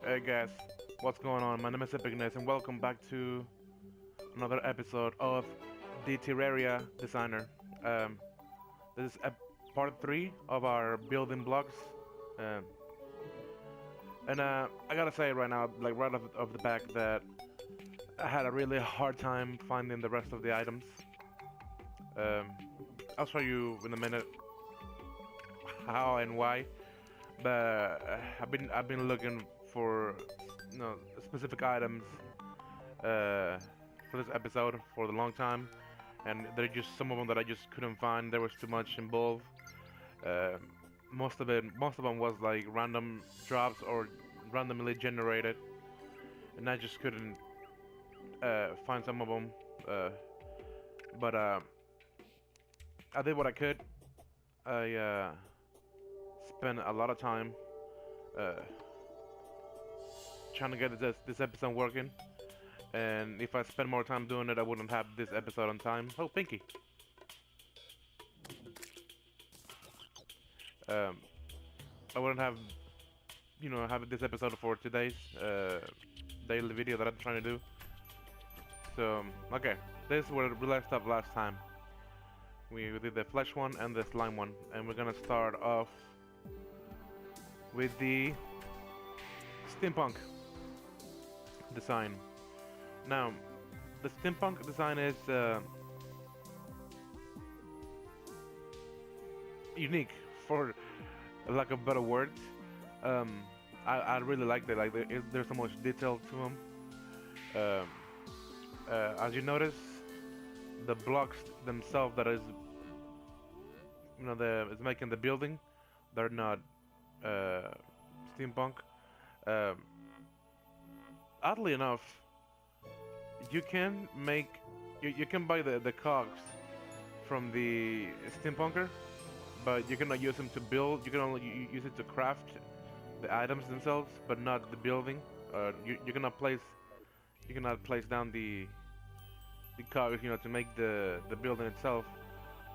Hey guys, what's going on? My name is Epicness and welcome back to another episode of the Terraria Designer. Um, this is part 3 of our building blocks. Um, and I gotta say right now, like right off the back, that I had a really hard time finding the rest of the items. Um, I'll show you in a minute how and why. But I've been looking for specific items for this episode for a long time, and there are just some of them that I just couldn't find. There was too much involved. Uh, most of them was like random drops or randomly generated, and I just couldn't find some of them. But I did what I could. I spent a lot of time uh, trying to get this episode working. And if I spend more time doing it, I wouldn't have this episode on time. Oh, Pinky. Um, I wouldn't have this episode for today's daily video that I'm trying to do. So, okay. This is where we left off last time. We did the flesh one and the slime one. And we're gonna start off with the steampunk design. Now, the steampunk design is unique, for lack of better words. I really like it. Like there's so much detail to them. As you notice, the blocks themselves that is, is making the building, they're not steampunk. Um, Oddly enough, you can make you can buy the cogs from the steampunker, but you cannot use them to build. You can only use it to craft the items themselves, but not the building. You cannot place down the cogs, to make the building itself.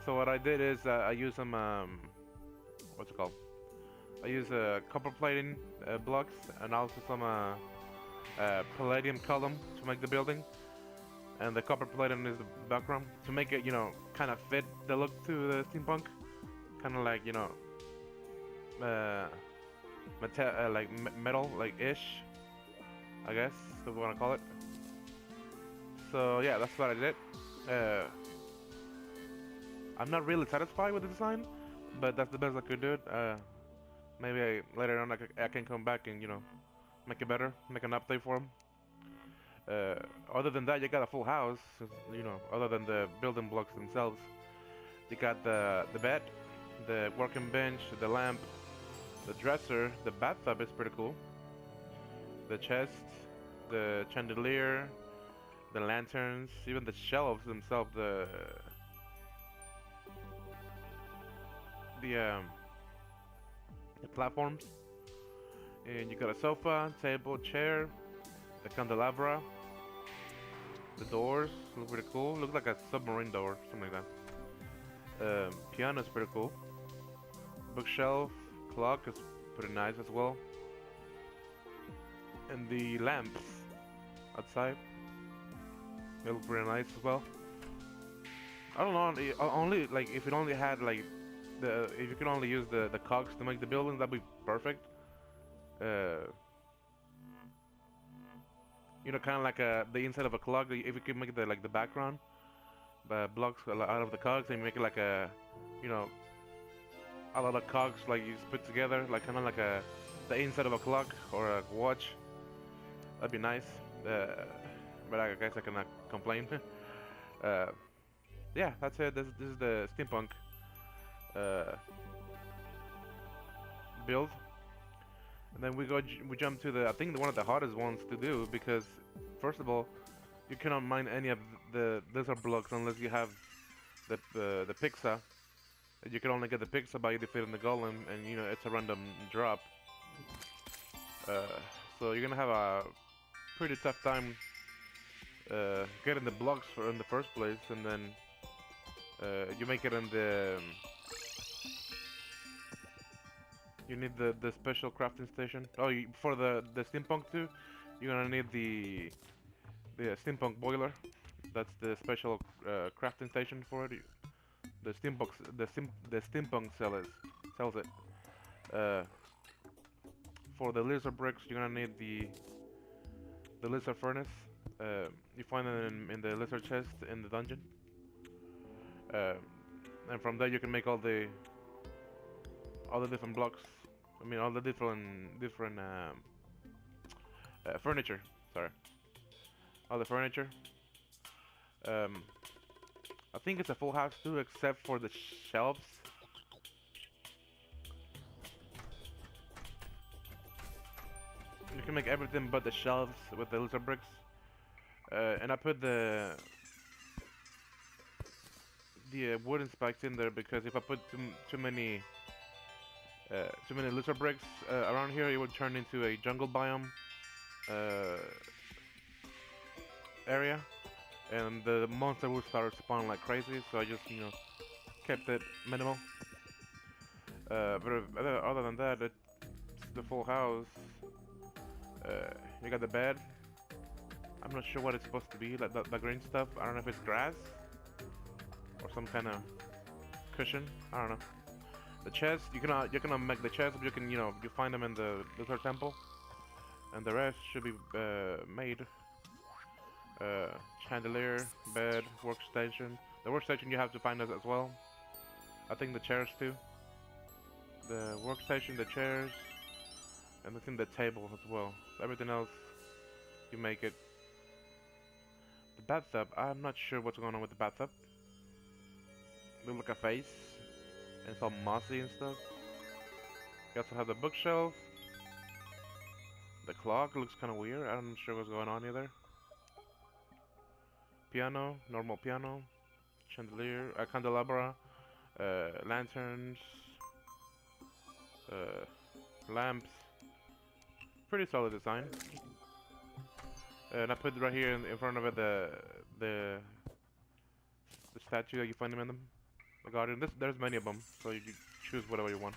So what I did is I use some what's it called? I use copper plating blocks and also some palladium column to make the building, and the copper plating is the background to make it, kind of fit the look to the steampunk, kind of like, like metal, like ish, I guess, if we want to call it. So yeah, that's what I did. I'm not really satisfied with the design, but that's the best I could do. Maybe later on I can come back and make it better, make an update for them. Other than that, you got a full house. Other than the building blocks themselves, you got the bed, the working bench, the lamp, the dresser, the bathtub is pretty cool. The chest, the chandelier, the lanterns, even the shelves themselves, the platforms. And you got a sofa, table, chair, the candelabra, the doors look pretty cool. Look like a submarine door, something like that. Piano is pretty cool. Bookshelf, clock is pretty nice as well. And the lamps outside, they look pretty nice as well. I don't know, only like if it only had like if you could only use the cogs to make the building, that'd be perfect. Kind of like the inside of a clock. If you could make the background, blocks out of the cogs, and make it like a lot of cogs like you just put together, like kind of like the inside of a clock or a watch. That'd be nice. But I guess I cannot complain. Yeah, that's it. This is the steampunk build. And then we jump to I think one of the hardest ones to do, because first of all, you cannot mine any of the desert blocks unless you have the pizza. You can only get the pizza by defeating the golem, and it's a random drop. So you're gonna have a pretty tough time getting the blocks in the first place, and then you make it in the You need the special crafting station. Oh, for the steampunk too, you're gonna need the steampunk boiler. That's the special crafting station for it. The steampunk sells it. Uh, for the lizard bricks, you're gonna need the lizard furnace. You find it in the lizard chest in the dungeon. Uh, and from there you can make all the different blocks. I mean all the different furniture. Sorry, all the furniture. Um, I think it's a full house too, except for the shelves. You can make everything but the shelves with the lizard bricks. And I put the wooden spikes in there because if I put too many lizard bricks around here, it would turn into a jungle biome area, and the monster would start spawning like crazy. So I just kept it minimal. But other than that, it's the full house. You got the bed. I'm not sure what it's supposed to be, like the green stuff. I don't know if it's grass or some kind of cushion. I don't know. The chest, you cannot make the chest, but you can you find them in the Lizard Temple, and the rest should be made. Chandelier, bed, workstation. The workstation you have to find as well. I think the chairs too. The workstation, the chairs, and I think the table as well. Everything else, you make it. The bathtub, I'm not sure what's going on with the bathtub. Look like a face, and it's all mossy and stuff. You also have the bookshelf. The clock looks kind of weird. I'm not sure what's going on either. Piano, normal piano. Chandelier, candelabra, lanterns, lamps. Pretty solid design. And I put right here in front of it the statue that you find them in them. The guardian. There's many of them, so you can choose whatever you want.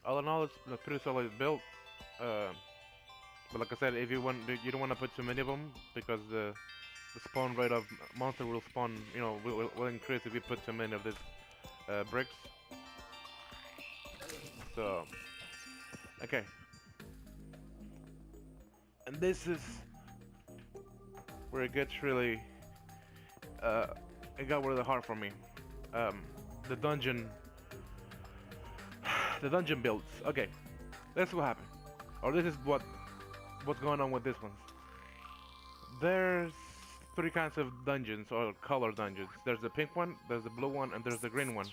All in all, it's pretty solid built. But like I said, if you don't want to put too many of them because the spawn rate of monster will spawn, will increase if you put too many of these bricks. So, okay. And this is where it gets really, it got really hard for me. The dungeon builds. Okay, that's what happened, or this is what's going on with this one. There's 3 kinds of dungeons, or color dungeons. There's the pink one, there's the blue one, and there's the green one.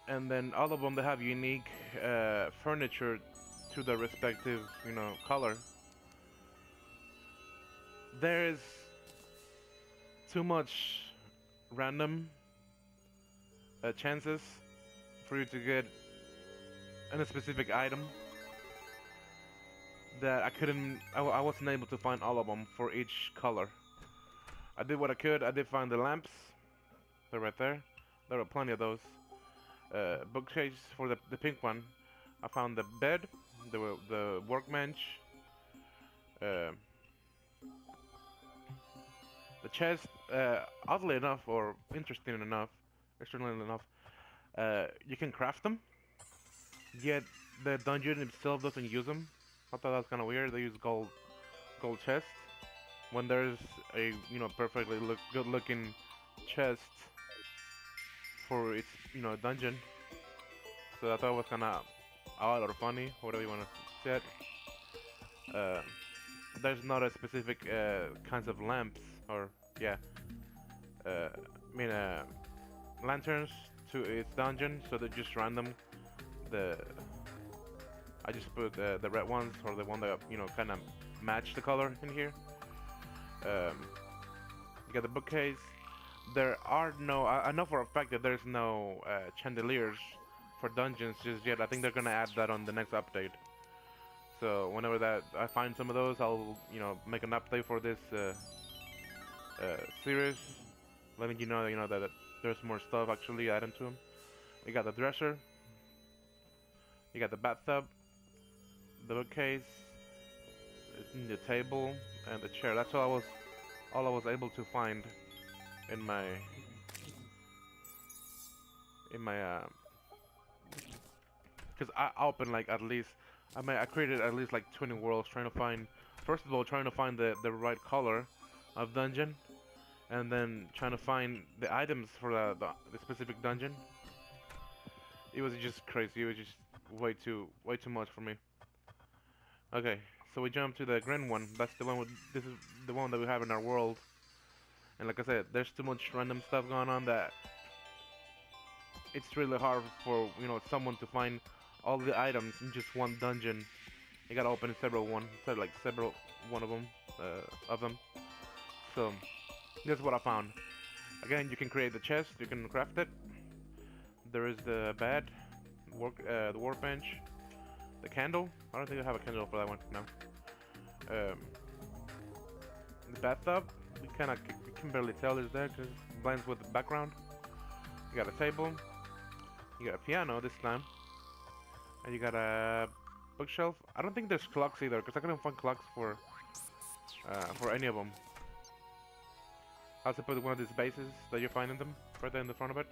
And then all of them, they have unique furniture to the respective, color. There's too much random chances for you to get a specific item that I wasn't able to find all of them for each color. I did what I could. I did find the lamps. They're right there. There are plenty of those. Bookcase for the pink one. I found the bed, the workbench, the chest. Oddly enough, or interestingly enough, you can craft them. Yet the dungeon itself doesn't use them. I thought that was kind of weird. They use gold chest when there's a perfectly good-looking chest for its dungeon. So I thought it was kind of odd or funny, or whatever you want to say it. There's not a specific kinds of lamps, or lanterns to its dungeon, so they're just random. I just put the red ones, or the one that kind of match the color in here. You got the bookcase. There are no. I know for a fact that there's no chandeliers for dungeons just yet. I think they're gonna add that on the next update. So whenever that I find some of those, I'll make an update for this series, letting you know that there's more stuff actually added to them. You got the dresser. You got the bathtub, the bookcase, the table, and the chair. That's all I was able to find in my because I opened like at least I created at least like 20 worlds trying to find, first of all, trying to find the right color of dungeon, and then trying to find the items for the specific dungeon. It was just crazy. It was just way too much for me. Okay, so we jump to the green one. That's the one this is the one that we have in our world. And like I said, there's too much random stuff going on that it's really hard for, you know, someone to find all the items in just one dungeon. You gotta open several one of them. So this is what I found. Again, you can create the chest, you can craft it. There is the bed, the workbench, the candle. I don't think I have a candle for that one. No. The bathtub. We can barely tell it's there because it blends with the background. You got a table. You got a piano this time, and you got a bookshelf. I don't think there's clocks either because I couldn't find clocks for any of them. I also put one of these bases that you find in them right there in the front of it.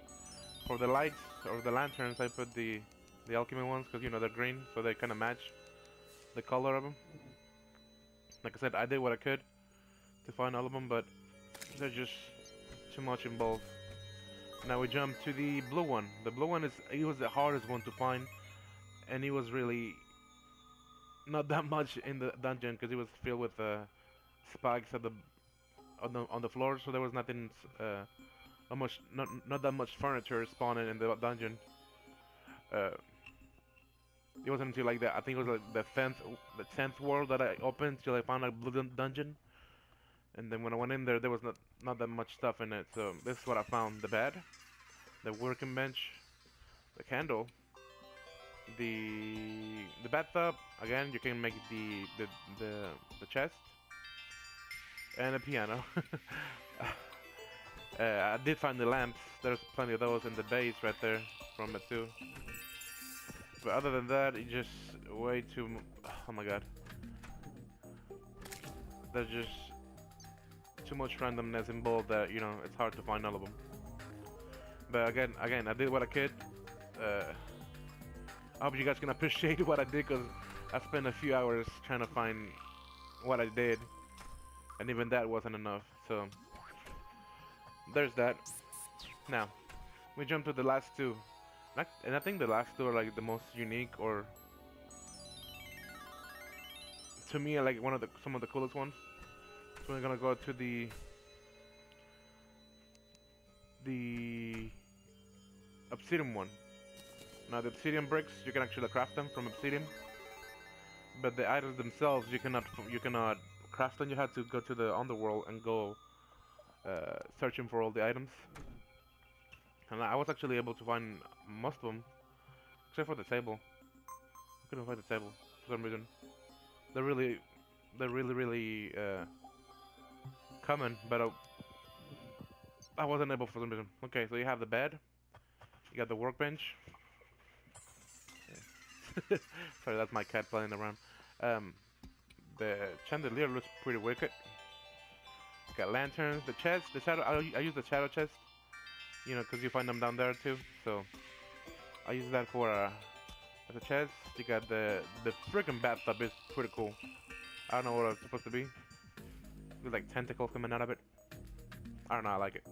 For the lights or the lanterns, I put the alchemy ones because, you know, they're green, so they kind of match the color of them. Like I said, I did what I could to find all of them, but they're just too much involved. Now we jump to the blue one. The blue one it was the hardest one to find, and it was really not that much in the dungeon because it was filled with spikes at on the floor, so there was nothing not that much furniture spawning in the dungeon. It wasn't until like that. I think it was like the 10th world that I opened till I found a blue dungeon. And then when I went in there, there was not that much stuff in it. So this is what I found: the bed, the working bench, the candle, the bathtub. Again, you can make the chest, and a piano. I did find the lamps. There's plenty of those in the base right there from it too. But other than that, it's just way too. Oh my god, there's just too much randomness involved that, you know, it's hard to find all of them. But again, I did what I could. I hope you guys can appreciate what I did because I spent a few hours trying to find what I did, and even that wasn't enough. So there's that. Now we jump to the last two, and I think the last two are like the most unique, or to me, like some of the coolest ones. So we're gonna go to the obsidian one. Now the obsidian bricks, you can actually craft them from obsidian, but the items themselves you cannot craft them. You have to go to the underworld and go searching for all the items. And I was actually able to find most of them, except for the table. I couldn't find the table for some reason. They're really common, but I wasn't able for some reason. Okay, so you have the bed, you got the workbench. Sorry, that's my cat playing around. The chandelier looks pretty wicked. Got lanterns, the chest, the shadow. I use the shadow chest, you know, because you find them down there too. So I use that for as a chest. You got the freaking bathtub is pretty cool. I don't know what it's supposed to be. With like tentacles coming out of it. I don't know, I like it.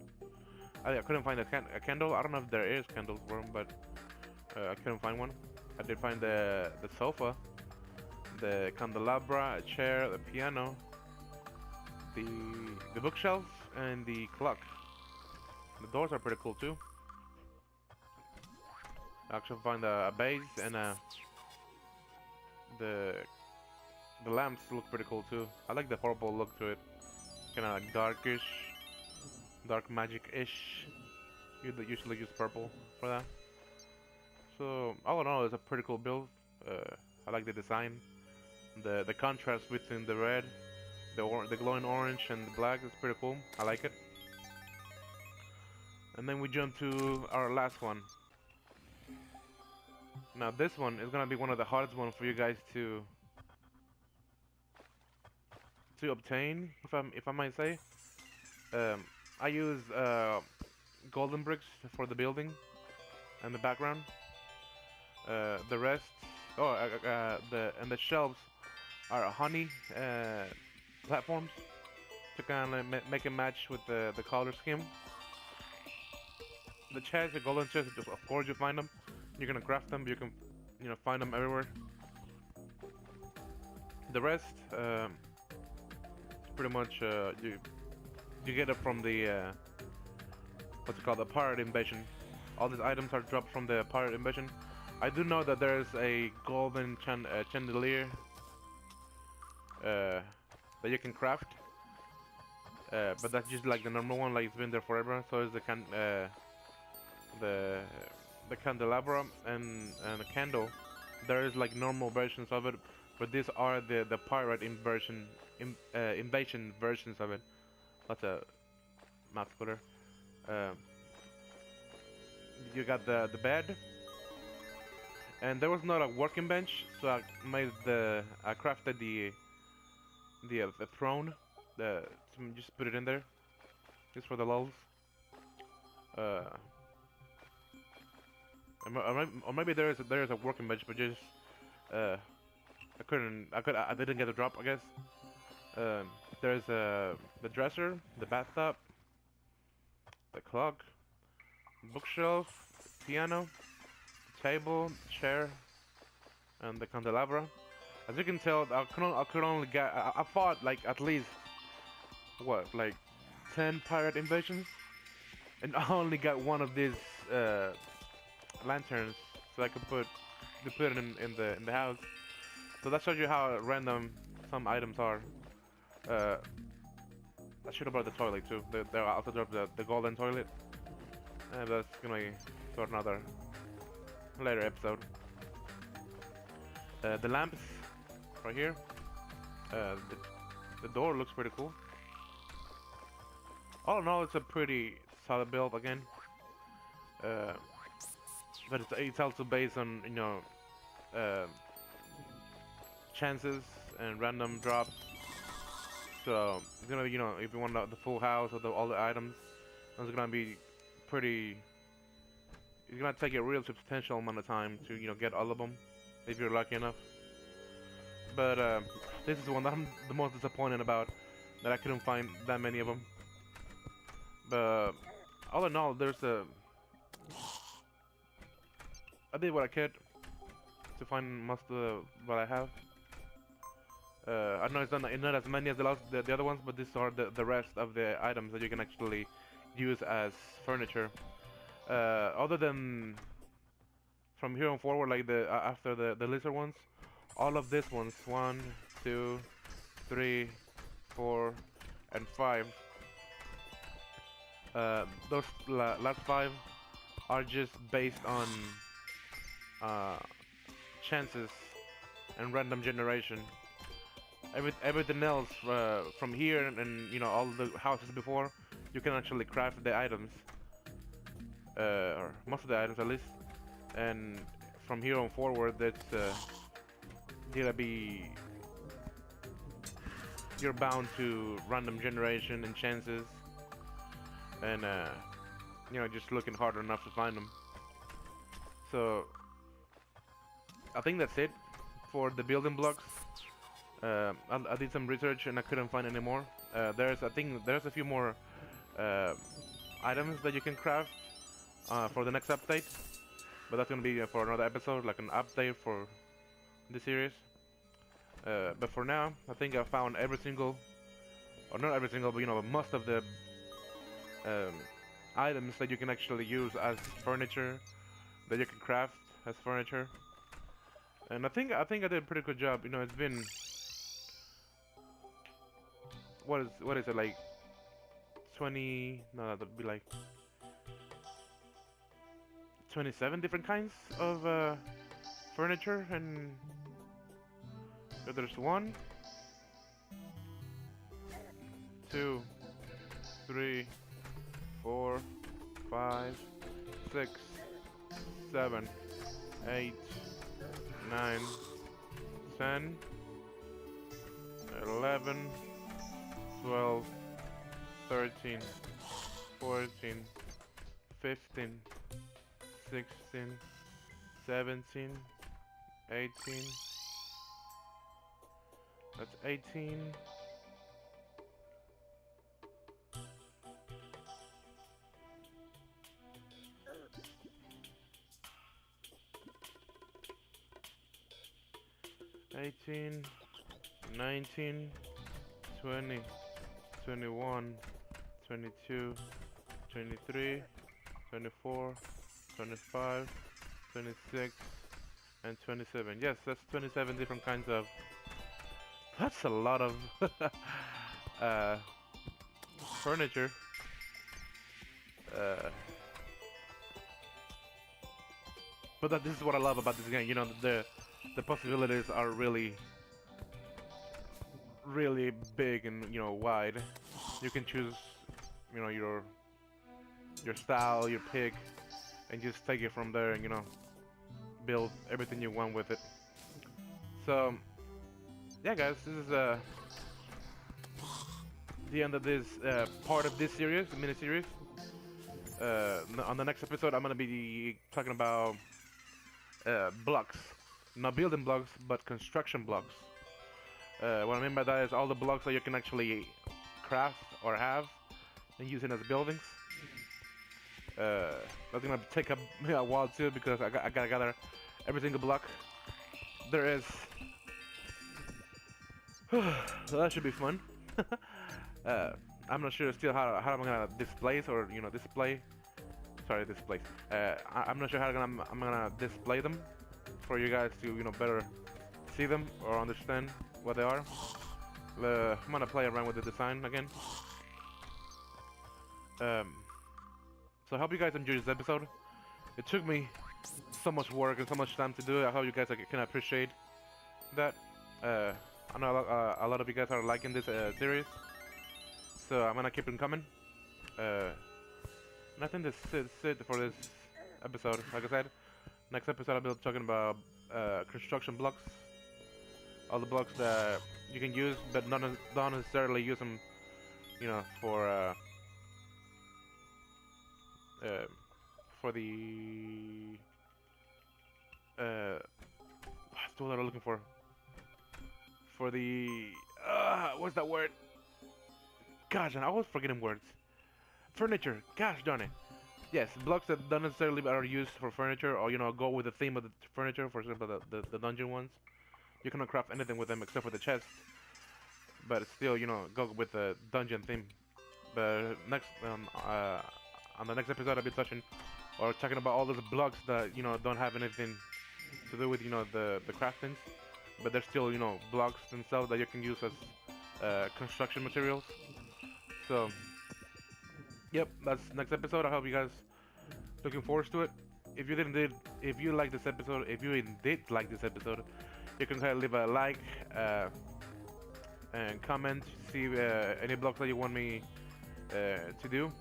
I couldn't find a candle. I don't know if there is candles for them, but I couldn't find one. I did find the sofa, the candelabra, a chair, the piano, the bookshelf, and the clock. The doors are pretty cool too. I actually find a base and the lamps look pretty cool too. I like the purple look to it. Kind of like darkish, dark magic-ish. You usually use purple for that. So all in all, it's a pretty cool build. I like the design, the contrast between the red, the glowing orange, and the black is pretty cool. I like it. And then we jump to our last one. Now this one is gonna be one of the hardest ones for you guys to obtain, if I might say. I use golden bricks for the building and the background. The rest, the shelves are honey platforms to kind of make a match with the color scheme. The chests, the golden chests, just of course you find them. You're gonna craft them. You can, find them everywhere. The rest, pretty much you get it from the what's it called, the pirate invasion. All these items are dropped from the pirate invasion. I do know that there's a golden chandelier that you can craft, but that's just like the normal one, like it's been there forever. So is the candelabra and the candle. There is like normal versions of it, but these are the pirate invasion versions of it. That's a mouth splitter. You got the bed, and there was not a working bench, so I crafted the throne. Just put it in there, just for the lulz. Or maybe there is a working bench, but just I didn't get a drop, I guess. There's the dresser, the bathtub, the clock, bookshelf, piano, table, chair, and the candelabra. As you can tell, I could only get. I fought like at least what, like 10 pirate invasions, and I only got one of these lanterns, so I could put it in the house. So that shows you how random some items are. I should have brought the toilet too. They also dropped the golden toilet. And that's gonna be for another later episode. The lamps right here. The door looks pretty cool. All in all, it's a pretty solid build again. But it's also based on chances and random drops. So it's gonna be, if you want the full house or all the items, it's gonna be pretty. It's gonna take a real substantial amount of time to get all of them, if you're lucky enough. But this is the one that I'm the most disappointed about, that I couldn't find that many of them. But all in all, I did what I could to find most of what I have. I know it's not as many as the other ones, but these are the rest of the items that you can actually use as furniture. Other than from here on forward, like after the lizard ones, all of these ones, 1, 2, 3, 4, and 5. Those last 5 are just based on chances and random generation. Everything else from here and all the houses before, you can actually craft the items, or most of the items at least. And from here on forward, that's gonna be, you're bound to random generation and chances, and just looking hard enough to find them. So I think that's it for the building blocks. I did some research and I couldn't find any more. I think there's a few more items that you can craft for the next update, but that's gonna be for another episode, like an update for the series. But for now, I think I found every single, or not every single, but most of the items that you can actually use as furniture, that you can craft as furniture. And I think I did a pretty good job. It's been, what is it, like 20? No, that'd be like 27 different kinds of furniture, and there's 1, 2, 3, 4, 5, 6, 7, 8, 9, 10, 11, 12, 13, 14, 15, 16, 17, 18. That's 18. 18, 19, 20, 21, 22, 23, 24, 25, 26, and 27. Yes, that's 27 different kinds of... That's a lot of furniture. But this is what I love about this game. You know, the possibilities are really big and, you know, wide. You can choose, you know, your style, your pick, and just take it from there and, you know, build everything you want with it. So yeah, guys, this is the end of this part of this series, the mini-series. On the next episode, I'm gonna be talking about blocks. Not building blocks, but construction blocks. What I mean by that is all the blocks that you can actually craft or have and use it as buildings. That's gonna take a while too, because I gotta gather every single block there is. So that should be fun. I'm not sure still how I'm gonna displace or, you know, display. Sorry, displace. I'm not sure how I'm gonna display them for you guys to, you know, better see them or understand what they are. I'm gonna play around with the design again. So I hope you guys enjoyed this episode. It took me so much work and so much time to do it. I hope you guys can appreciate that. I know a lot of you guys are liking this series, so I'm gonna keep them coming. And I think this is it for this episode. Like I said, next episode I'll be talking about construction blocks. All the blocks that you can use, but not necessarily use them, you know, for the what's the word I'm looking for? For the what's that word? Gosh, I always forgetting words. Furniture. Gosh darn it. Yes, blocks that don't necessarily are used for furniture, or, you know, go with the theme of the furniture. For example, the dungeon ones. You cannot craft anything with them except for the chest, but still, you know, go with the dungeon theme. But next, on the next episode, I'll be touching or talking about all those blocks that, you know, don't have anything to do with, you know, the craftings, but they're still, you know, blocks themselves that you can use as construction materials. So, yep, that's next episode. I hope you guys looking forward to it. If you like this episode, if you did like this episode, you can go ahead and leave a like and comment, see any blocks that you want me to do,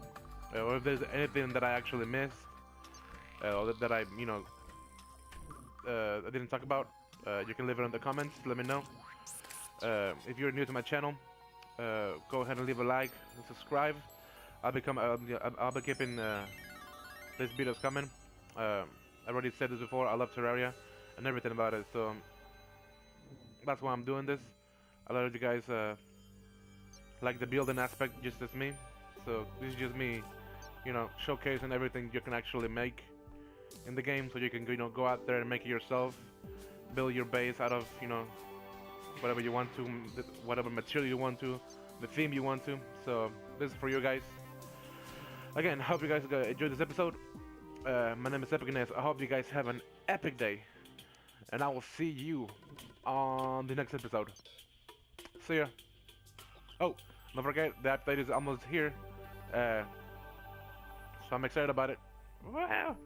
or if there's anything that I actually missed, or that I, you know, I didn't talk about. You can leave it in the comments. Let me know. If you're new to my channel, go ahead and leave a like and subscribe. I'll be keeping these videos coming. I already said this before. I love Terraria and everything about it, so that's why I'm doing this. A lot of you guys like the building aspect just as me, so this is just me, you know, showcasing everything you can actually make in the game, so you can, you know, go out there and make it yourself, build your base out of, you know, whatever you want to, whatever material you want to, the theme you want to. So this is for you guys. Again, I hope you guys enjoyed this episode. My name is Epic Ines. I hope you guys have an epic day, and I will see you on the next episode. See ya. Oh, don't forget, the update is almost here, so I'm excited about it. Wow.